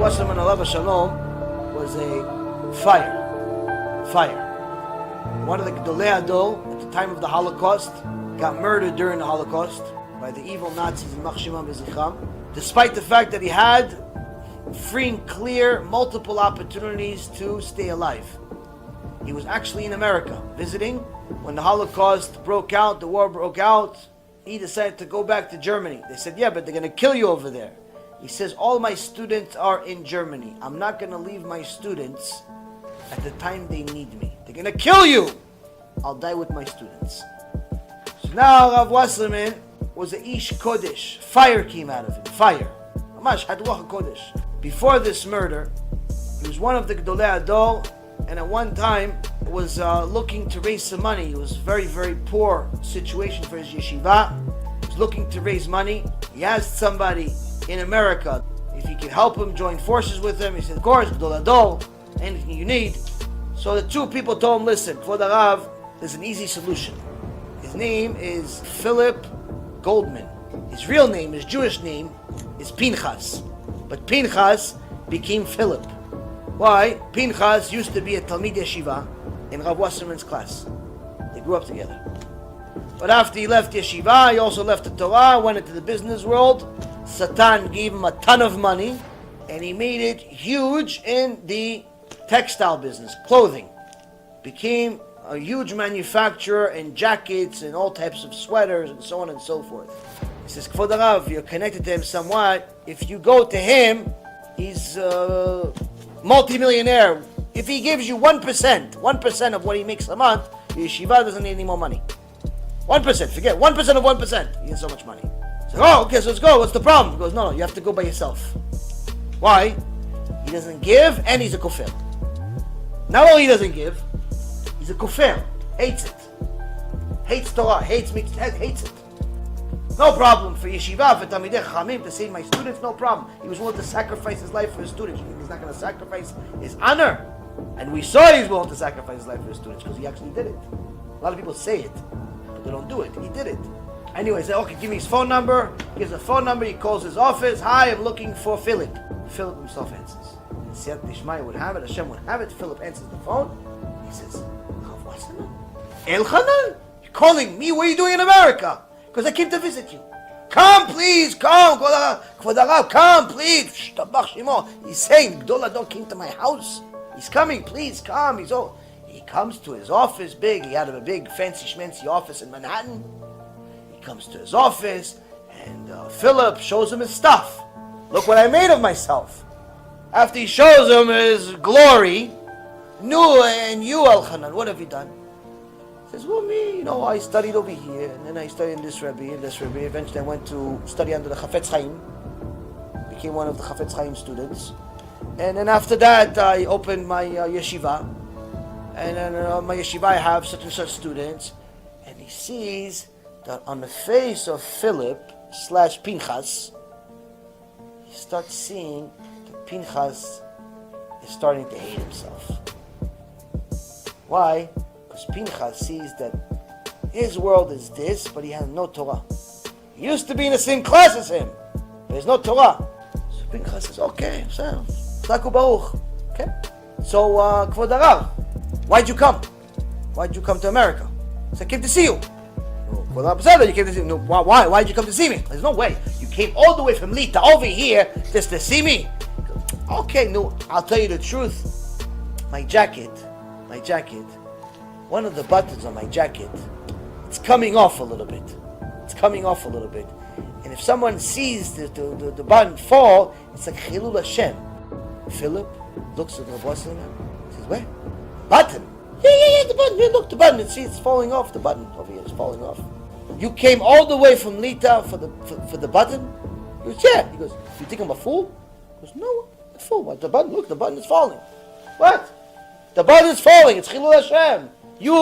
Wasserman alav shalom was a fire. One of the Gedolei Adol at the time of the Holocaust got murdered during the Holocaust by the evil Nazis in Machshimam v'Zichram, despite the fact that he had free and clear multiple opportunities to stay alive. He was actually in America visiting when the Holocaust broke out, the war broke out. He decided to go back to Germany. They said, yeah, but they're going to kill you over there. He says, all my students are in Germany. I'm not going to leave my students at the time they need me. They're going to kill you. I'll die with my students. So now Rav Wasserman was a Ish Kodesh. Fire came out of him. Fire. Mamash, Hadruach Kodesh. Before this murder, he was one of the Gedolei Adol, and at one time was looking to raise some money. It was very, very poor situation for his yeshiva. He was looking to raise money. He asked somebody in America if he could help him, join forces with him. He said, of course, Gedolei Adol, anything you need. So the two people told him, listen, Kvod Harav, there's an easy solution. His name is Philip Goldman. His real name, his Jewish name, is Pinchas. But Pinchas became Philip. Why? Pinchas used to be a Talmid Yeshiva in Rav Wasserman's class. They grew up together. But after he left Yeshiva, he also left the Torah, went into the business world. Satan gave him a ton of money, and he made it huge in the textile business, clothing. Became a huge manufacturer in jackets and all types of sweaters and so on and so forth. He says, Kvod Harav, you're connected to him somewhat. If you go to him, he's multi-millionaire. If he gives you 1% of what he makes a month, your yeshiva doesn't need any more money. 1%, forget, 1% of 1%. He gets so much money. So, oh, okay, so let's go. What's the problem? He goes, no, you have to go by yourself. Why? He doesn't give, and he's a kofir. Not only he doesn't give, he's a kofir. Hates it. Hates Torah, hates it. No problem for yeshiva, for Talmidei Chachamim, to save my students, no problem. He was willing to sacrifice his life for his students. You think he's not going to sacrifice his honor? And we saw he's willing to sacrifice his life for his students because he actually did it. A lot of people say it, but they don't do it. He did it. Anyway, he said, okay, give me his phone number. He gives a phone number, he calls his office. Hi, I'm looking for Philip. Philip himself answers. And Siyat Dishmaya would have it, Hashem would have it. Philip answers the phone. He says, Rav Wasserman? Elchonon? You're calling me? What are you doing in America? Because I came to visit you. Come, please, come. Kvod Harav, come, please. He's saying, Gedolei Adol came to my house. He's coming, please, come. He comes to his office, big. He had a big, fancy schmancy office in Manhattan. He comes to his office, and Philip shows him his stuff. Look what I made of myself. After he shows him his glory, no, and you, Elchonon, what have you done? He says, well, me, I studied over here, and then I studied in this Rebbe. Eventually I went to study under the Chafetz Chaim, became one of the Chafetz Chaim students. And then after that, I opened my yeshiva. And then my yeshiva, I have such and such students. And he sees that on the face of Philip / Pinchas, he starts seeing that Pinchas is starting to hate himself. Why? Because Pinchas sees that his world is this, but he has no Torah. He used to be in the same class as him, but there's no Torah. So Pinchas says, okay, so, Tzaku Baruch. Okay? So, Kvod Harav, why'd you come? Why'd you come to America? So I came to see you. Kvod Harav said that you came to see me. No, why? Why'd you come to see me? There's no way. You came all the way from Lita over here just to see me. Okay, no, I'll tell you the truth. My jacket, one of the buttons on my jacket, it's coming off a little bit. And if someone sees the button fall, it's like Chilul Hashem. Philip looks at Rav Wasserman, says, where? Button? Yeah, the button. Look, the button. See, it's falling off. The button over here is falling off. You came all the way from Lita for the button? He goes, yeah. He goes, you think I'm a fool? He goes, no, I'm a fool. What, the button? Look, the button is falling. What? The button is falling. It's Chilul Hashem. You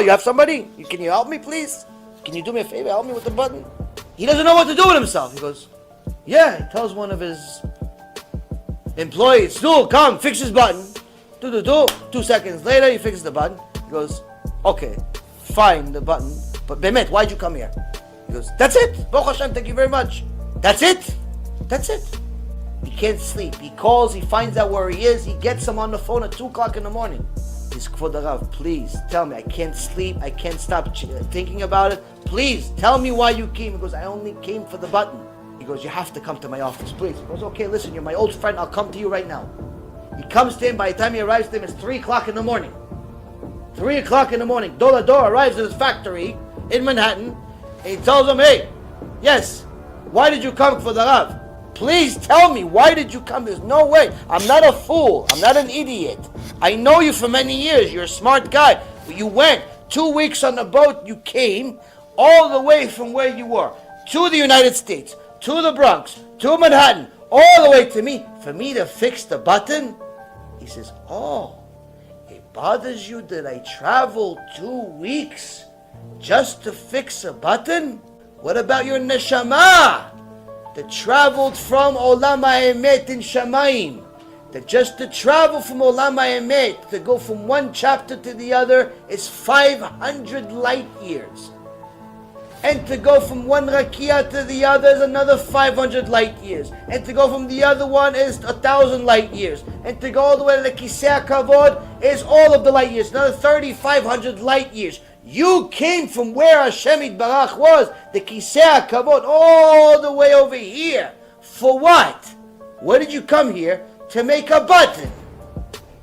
have somebody? Can you help me, please? Can you do me a favor? Help me with the button? He doesn't know what to do with himself. He goes, yeah. He tells one of his employees, come, fix his button. 2 seconds later, he fixes the button. He goes, okay, fine, the button. But Bemet, why'd you come here? He goes, that's it. Baruch Hashem, thank you very much. That's it. can't sleep. He calls, he finds out where he is, he gets him on the phone at 2 o'clock in the morning. He's, Kvod Harav, please tell me, I can't sleep, I can't stop thinking about it. Please tell me why you came. He goes, I only came for the button. He goes, you have to come to my office, please. He goes, okay, listen, you're my old friend, I'll come to you right now. He comes to him, by the time he arrives to him, it's 3 o'clock in the morning. 3 o'clock in the morning, Dolador arrives at his factory in Manhattan, and he tells him, hey, yes, why did you come for the Rav? Please tell me, why did you come? There's no way. I'm not a fool. I'm not an idiot. I know you for many years. You're a smart guy. You went 2 weeks on the boat. You came all the way from where you were to the United States, to the Bronx, to Manhattan, all the way to me, for me to fix the button? He says, oh, it bothers you that I traveled 2 weeks just to fix a button? What about your neshama that traveled from Olam HaEmet in Shamayim? That just to travel from Olam HaEmet, to go from one chapter to the other, is 500 light years. And to go from one rakia to the other is another 500 light years. And to go from the other one is 1,000 light years. And to go all the way to the Kisei HaKavod is all of the light years, another 3,500 light years. You came from where Hashem Yitbarach was, the Kisei HaKavod, all the way over here. For what? Why did you come here? To make a button.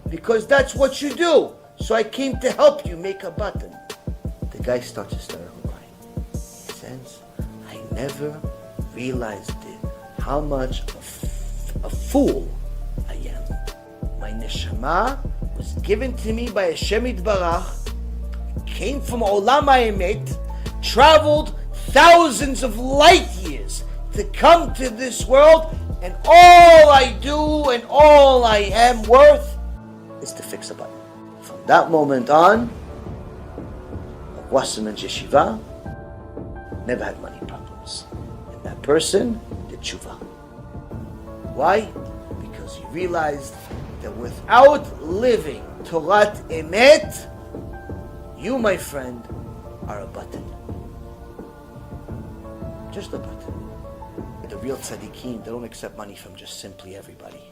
Because that's what you do. So I came to help you make a button. The guy starts hysterical crying. He says, I never realized it, how much a fool I am. My neshama was given to me by Hashem Yitbarach, came from Olam HaEmet, traveled thousands of light years to come to this world, and all I do and all I am worth is to fix a button. From that moment on, Wasserman's yeshiva never had money problems. And that person did tshuva. Why? Because he realized that without living Torat Emet, you, my friend, are a button. Just a button. The real tzaddikim, they don't accept money from just simply everybody.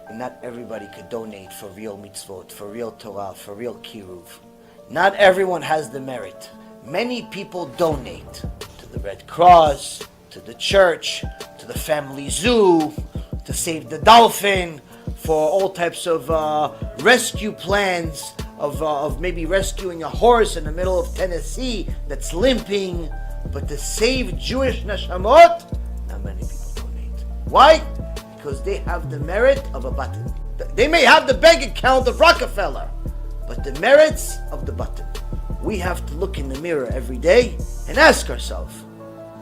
And not everybody could donate for real mitzvot, for real Torah, for real kiruv. Not everyone has the merit. Many people donate to the Red Cross, to the church, to the family zoo, to save the dolphin, for all types of rescue plans, of maybe rescuing a horse in the middle of Tennessee that's limping. But to save Jewish neshamot, not many people donate. Why? Because they have the merit of a button. They may have the bank account of Rockefeller, but the merits of the button. We have to look in the mirror every day and ask ourselves,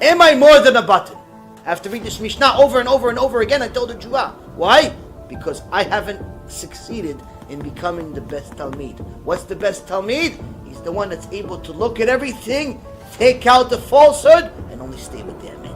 am I more than a button? I have to read this Mishnah over and over and over again until the Juvah. Why? Because I haven't succeeded in becoming the best Talmid. What's the best Talmid? He's the one that's able to look at everything, take out the falsehood, and only stay with the Emet.